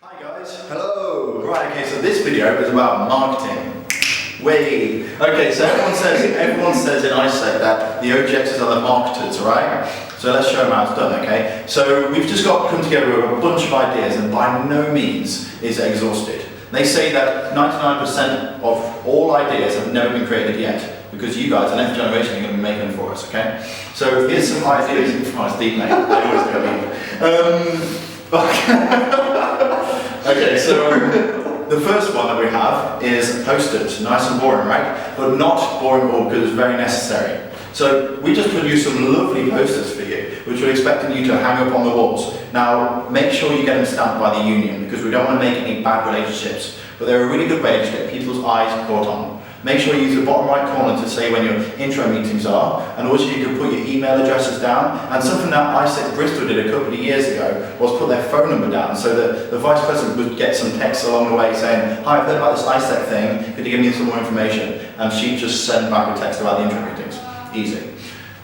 Hi guys, hello! Right, okay, so this video is about marketing. Okay, so everyone says in ISEC that the OGXs are the marketers, right? So let's show them how it's done, okay? So we've just got to come together with a bunch of ideas, and by no means is it exhausted. They say that 99% of all ideas have never been created yet, because you guys, the next generation, are going to be making them for us, okay? So here's some ideas. Oh, it's deep, mate. I always go deep. Okay, so the first one that we have is posters. Nice and boring, right? But not boring because it's very necessary. So we just produced some lovely posters for you, which we're expecting you to hang up on the walls. Now, make sure you get them stamped by the union, because we don't want to make any bad relationships. But they're a really good way to get people's eyes caught on. Make sure you use the bottom right corner to say when your intro meetings are, and also you can put your email addresses down. And something that ISEC Bristol did a couple of years ago was put their phone number down, so that the vice president would get some text along the way saying, "Hi, I've heard about this ISEC thing, could you give me some more information?" And she'd just send back a text about the intro meetings. Easy.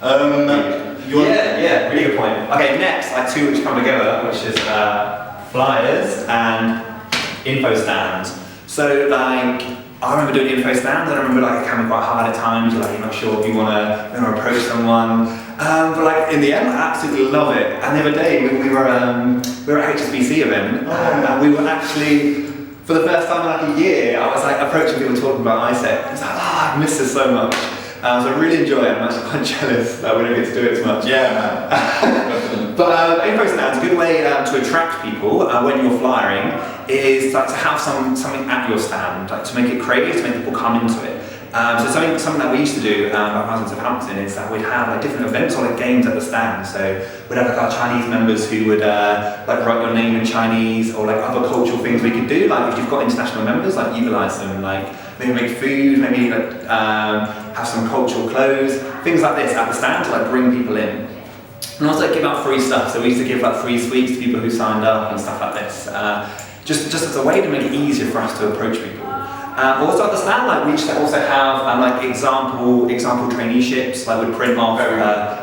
Yeah, really good point. Okay, next, I two which come together, which is flyers and info stands. So I remember doing info stands, and I remember it can be quite hard at times. You're not sure if you want to approach someone. But in the end, I absolutely love it. And the other day, we were at HSBC event, and we were actually, for the first time in a year, I was approaching people talking about ISEC. I was I miss this so much. So I really enjoy it. I'm actually quite jealous that we don't get to do it as much. Yeah, man. But info stands, a good way to attract people when you're flyering is to have something at your stand, to make it creative, to make people come into it. So something that we used to do at Housing Southampton is that we'd have different events or games at the stand. So we'd have our Chinese members who would write your name in Chinese, or other cultural things we could do. If you've got international members, utilise them. Maybe make food, maybe have some cultural clothes, things like this at the stand to bring people in. And also give out free stuff. So we used to give free sweets to people who signed up and stuff like this. Just as a way to make it easier for us to approach people. Also at the stand, we used to also have example traineeships. We'd print off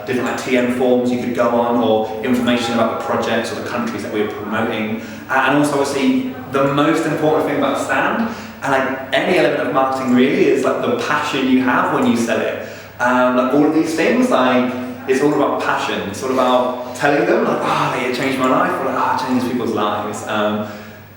different TM forms you could go on, or information about the projects or the countries that we were promoting. And also, obviously, the most important thing about the stand, and any element of marketing really, is the passion you have when you sell it. All of these things, it's all about passion. It's all about telling them, it changed my life, or it changed people's lives.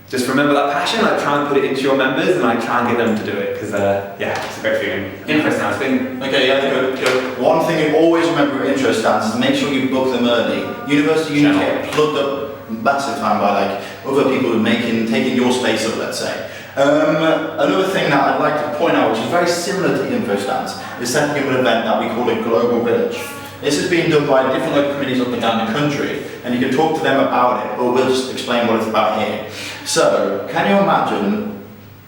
Just remember that passion, try and put it into your members, and try and get them to do it, because it's a great feeling. Intro stands thing. Okay, yeah, good. One thing you always remember with intro stands is make sure you book them early. University unions get plugged up massive time by other people taking your space up, let's say. Another thing that I'd like to point out, which is very similar to info stands, is setting up an event that we call a global village. This is being done by different local committees up and down the country, and you can talk to them about it, but we'll just explain what it's about here. So, can you imagine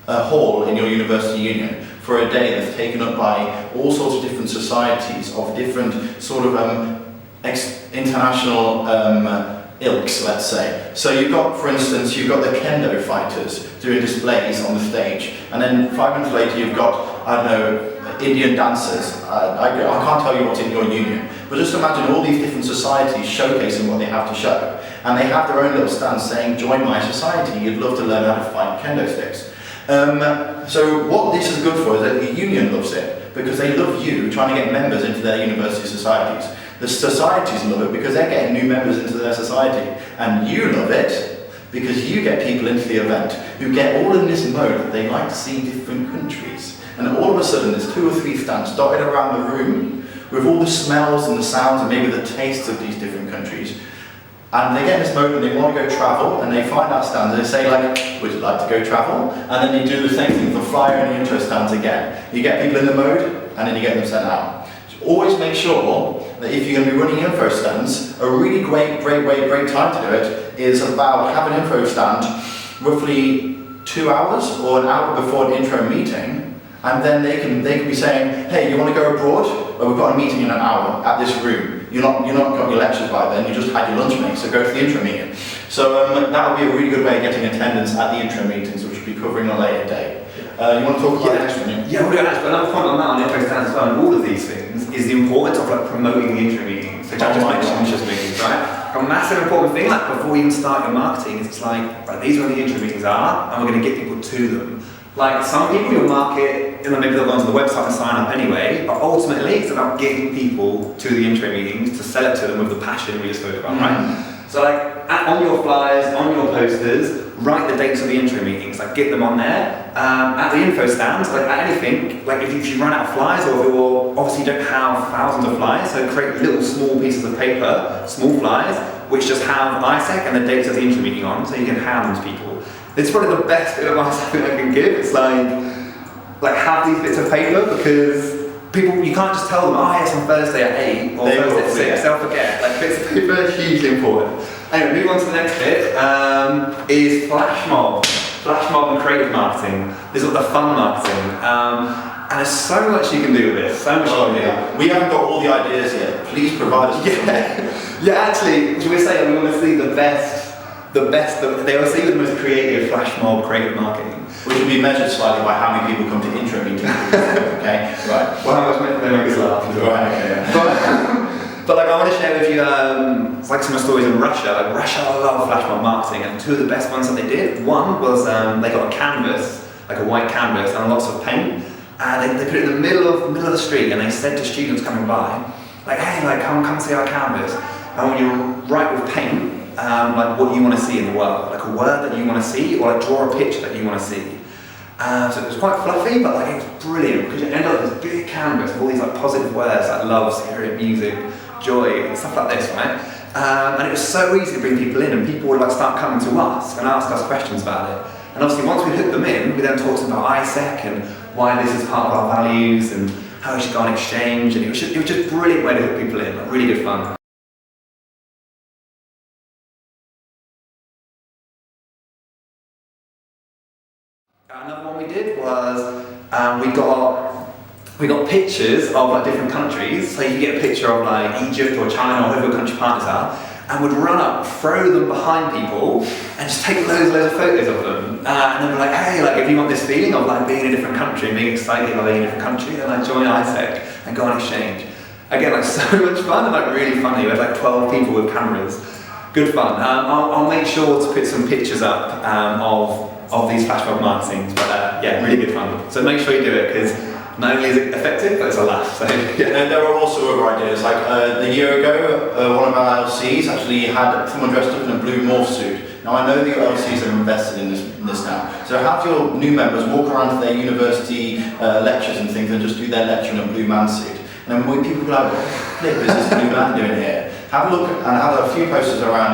a hall in your university union for a day that's taken up by all sorts of different societies of different sort of international ilks, let's say. So you've got, for instance, the kendo fighters doing displays on the stage, and then 5 minutes later you've got, Indian dancers. I can't tell you what's in your union, but just imagine all these different societies showcasing what they have to show. And they have their own little stands saying, "Join my society, you'd love to learn how to fight kendo sticks." So what this is good for is that the union loves it, because they love you trying to get members into their university societies. The societies love it because they're getting new members into their society. And you love it because you get people into the event who get all in this mode that they like to see different countries. And all of a sudden there's 2 or 3 stands dotted around the room with all the smells and the sounds and maybe the tastes of these different countries. And they get in this mode and they want to go travel, and they find that stand and they say "Would you like to go travel?" And then you do the same thing for flyer and the intro stands again. You get people in the mode and then you get them sent out. So always make sure that if you're going to be running info stands, a really great time to do it is about have an info stand roughly 2 hours or an hour before an intro meeting. And then they can be saying, "Hey, you want to go abroad? Well, we've got a meeting in an hour at this room. You're not got your lectures by then. You just had your lunch mate, so go to the intro meeting." So that would be a really good way of getting attendance at the intro meetings, which we'll be covering on a later date. You want to talk about the next one? Yeah, we'll do next. But another point on that, on info stands as well, and all of these things, is the importance of promoting the intro meetings. So Jack just mentioned intro meetings, right? a massive important thing, like before you even start your marketing, is it's like, right, these are where the intro meetings are, and we're going to get people to them. Like some people you'll market, maybe they'll go onto the website and sign up anyway, but ultimately it's about getting people to the intro meetings to sell it to them with the passion we just spoke about, right? So like on your flyers, on your posters, write the dates of the intro meetings, like get them on there. At the info stands, like at anything, like if you run out of flyers or if you're, obviously you don't have thousands of flyers, so create little small pieces of paper, small flyers, which just have ISEC and the dates of the intro meeting on, so you can hand them to people. It's probably the best bit of advice I think I can give. It's like have these bits of paper, because people, you can't just tell them, oh yes, on Thursday at 8 or Thursday at 6, they'll forget. Like bits of paper are hugely important. Anyway, move on to the next bit, is flash mob. Flash mob and creative marketing. This is the fun marketing. And there's so much you can do with this, so much you can do. We haven't got all the ideas yet. Please provide us with some. Yeah, actually, we say we want to see the best, they will see the most creative flash mob creative marketing. Which will be measured slightly by how many people come to intro meetings. Okay, right. Well, how much make us laugh? Right, okay, yeah. But like I want to share with you it's like some stories in Russia. Like Russia love flash mob marketing, and two of the best ones that they did. One was they got a canvas, like a white canvas, and lots of paint, and they put it in the middle of the street, and they said to students coming by, like, hey, like come see our canvas. And when you write with paint, like what you want to see in the world, like a word that you want to see, or like draw a picture that you want to see. So it was quite fluffy, but like it was brilliant because you end up with this big canvas of all these like positive words like love, spirit, music, joy, and stuff like this, right? And it was so easy to bring people in, and people would like start coming to us and ask us questions about it. And obviously, once we hooked them in, we then talked about ISEC and why this is part of our values and how we should go on exchange. And it was just a brilliant way to hook people in, like really good fun. Another one we did was we got pictures of like different countries. So you get a picture of like Egypt or China or whoever your country partners are, and would run up, throw them behind people, and just take loads of photos of them. And then we're like, hey, like if you want this feeling of like being in a different country and being excited about being in a different country, then like join ISEC and go on exchange. Again, like so much fun and like really funny. We had like 12 people with cameras. Good fun. I'll make sure to put some pictures up of these flash mob marketings, but yeah, really good fun. So make sure you do it, because not only is it effective, but it's a laugh. So yeah. And there were also other ideas. Like a year ago, one of our LCs actually had someone dressed up in a blue morph suit. Now I know the LCs are invested in this now. So have your new members walk around to their university lectures and things and just do their lecture in a blue man suit. And then when people go like, what flip is this blue man doing here? Have a look and have a few posters around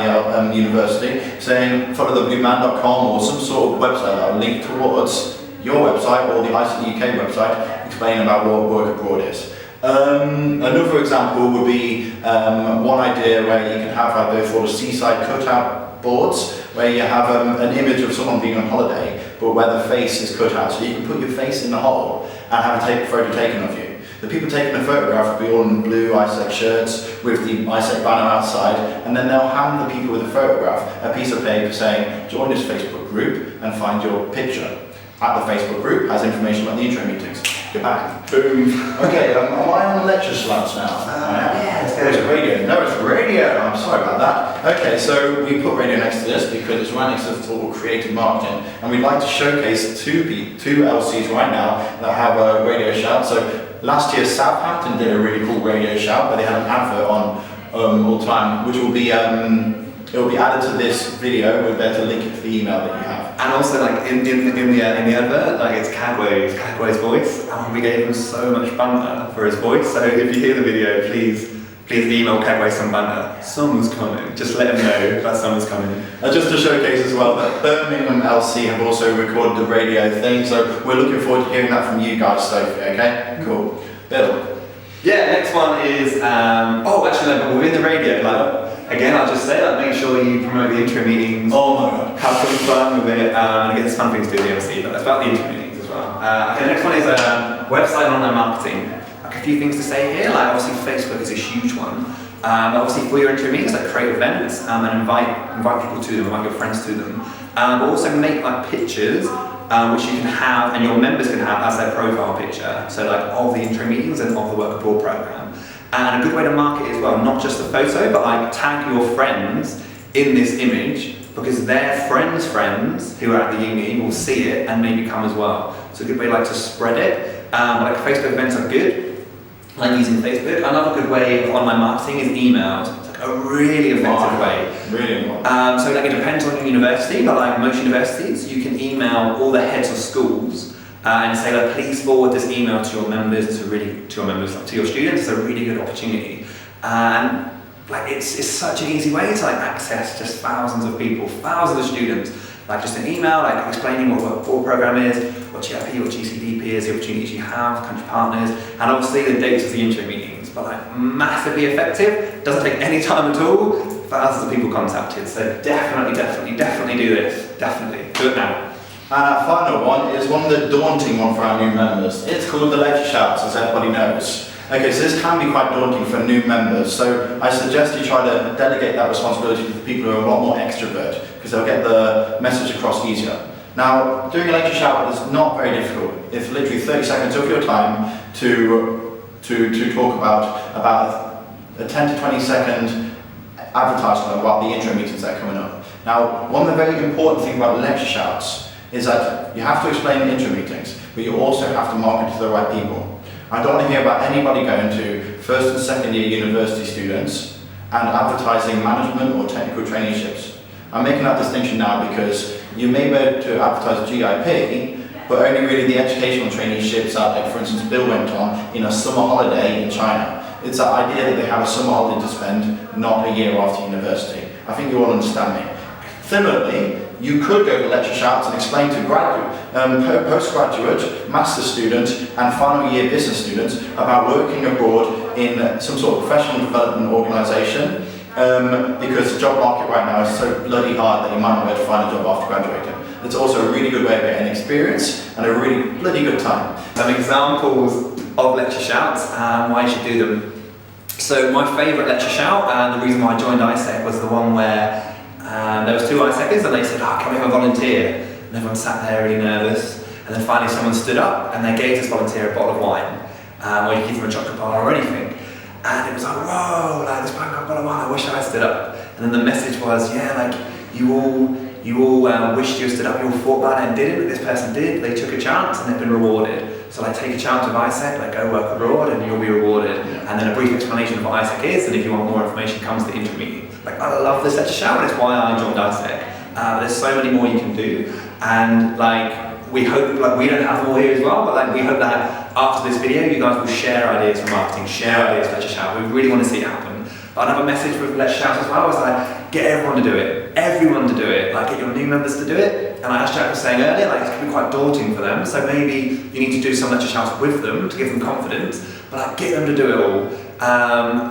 the university saying follow theblueman.com or some sort of website that will link towards your website or the ISEC UK website explaining about what work abroad is. Another example would be one idea where you can have like those sort of seaside cutout boards where you have an image of someone being on holiday but where the face is cut out, so you can put your face in the hole and have a photo taken of you. The people taking the photograph will be all in blue ISEC shirts with the ISEC banner outside, and then they'll hand the people with the photograph a piece of paper saying, join this Facebook group and find your picture. At the Facebook group has information about the intro meetings. Goodbye. Boom. Okay, am I on lecture slides now? Yeah, it's radio. No, it's radio. I'm sorry about that. Okay, so we put radio next to this because it's right next to the tool creative marketing, and we'd like to showcase two LCs right now that have a radio shout. So last year Southampton did a really cool radio shout where they had an advert on all the time, which will be it will be added to this video. We're there to link it to the email that you have. And also, like in the advert, like it's Kagwe's voice, and we gave him so much banter for his voice. So if you hear the video, please email Kagwe some banter. Someone's coming. Just let him know that someone's coming. Just to showcase as well that Birmingham LC have also recorded the radio thing, so we're looking forward to hearing that from you guys, Sophie. Okay, cool. Bill. Yeah, next one is actually, no, but within the radio, like. Again, I'll just say, like, make sure you promote the intro meetings. Oh my god. Have some fun with it, and get some fun things to do with the MC, but that's about the intro meetings as well. Okay, the next one is website and online marketing. Like a few things to say here, like obviously Facebook is a huge one. Obviously for your intro meetings, like create events and invite people to them, invite your friends to them. But also make like pictures which you can have and your members can have as their profile picture. So like of the intro meetings and of the work abroad program. And a good way to market it as well, not just the photo, but like tag your friends in this image, because their friends who are at the uni will see it and maybe come as well. So a good way like to spread it. Like Facebook events are good, like using Facebook. Another good way of online marketing is emails. It's like a really effective way. Really important. So like it depends on your university, but like most universities, you can email all the heads of schools and say, like, please forward this email to your members, to your students. It's a really good opportunity. And like it's such an easy way to like access just thousands of people, thousands of students. Like just an email, like explaining what a core program is, what GIP or GCDP is, the opportunities you have, country partners, and obviously the dates of the intro meetings. But like massively effective, doesn't take any time at all, thousands of people contacted. So definitely do this. Definitely, do it now. And our final one is one of the daunting one for our new members. It's called the lecture shouts, as everybody knows. Okay, so this can be quite daunting for new members, so I suggest you try to delegate that responsibility to the people who are a lot more extrovert, because they'll get the message across easier. Now, doing a lecture shout is not very difficult. It's literally 30 seconds of your time to talk about a 10 to 20 second advertisement about the intro meetings that are coming up. Now, one of the very important things about lecture shouts is that you have to explain the intro meetings, but you also have to market to the right people. I don't want to hear about anybody going to first and second year university students and advertising management or technical traineeships. I'm making that distinction now because you may be able to advertise GIP, but only really the educational traineeships that, like for instance, Bill went on in a summer holiday in China. It's that idea that they have a summer holiday to spend, not a year after university. I think you all understand me. Similarly, you could go to lecture shouts and explain to postgraduate, master's students and final year business students about working abroad in some sort of professional development organisation, because the job market right now is so bloody hard that you might not be able to find a job after graduating. It's also a really good way of getting experience and a really bloody good time. Some examples of lecture shouts and why you should do them. So my favourite lecture shout, and the reason why I joined ISEC, was the one where there was two ISECers and they said, can we have a volunteer? And everyone sat there really nervous. And then finally someone stood up and they gave this volunteer a bottle of wine, or you give them a chocolate bar or anything. And it was like, whoa, like this bloke got a bottle of wine, I wish I had stood up. And then the message was, yeah, like you all wished you had stood up, you all thought about it and did it, but this person did, they took a chance and they've been rewarded. So like take a chance with ISEC, like go work abroad and you'll be rewarded. And then a brief explanation of what ISEC is, and if you want more information, comes to the intro meeting. Like I love this lecture shout, and it's why I joined ISEC. There's so many more you can do, and like we hope, like we don't have them all here as well, but like we hope that after this video you guys will share ideas for marketing, share ideas for lecture shout. We really want to see it happen. But another message with lecture shout as well is like get everyone to do it, everyone to do it. Like get your new members to do it. And as Jack was saying earlier, like it can be quite daunting for them. So maybe you need to do some lecture shouts with them to give them confidence, but like get them to do it all.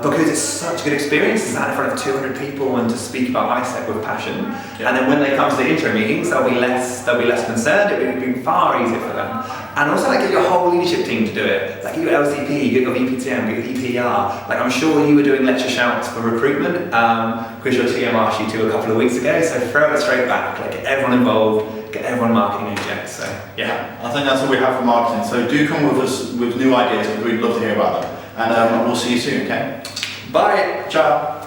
Because it's such a good experience to stand in front of 200 people and to speak about ISEC with passion. Yeah. And then when they come to the intro meetings, they'll be less concerned. It'll be far easier for them. And also like get your whole leadership team to do it. Like get your LCP, get your VPTM, get your EPR. Like I'm sure you were doing lecture shouts for recruitment, because your TM asked you to a couple of weeks ago. So throw it straight back. Like get everyone involved, get everyone marketing OGX. So yeah. I think that's all we have for marketing. So do come with us with new ideas, because we'd love to hear about them. And we'll see you soon, okay? Bye. Ciao.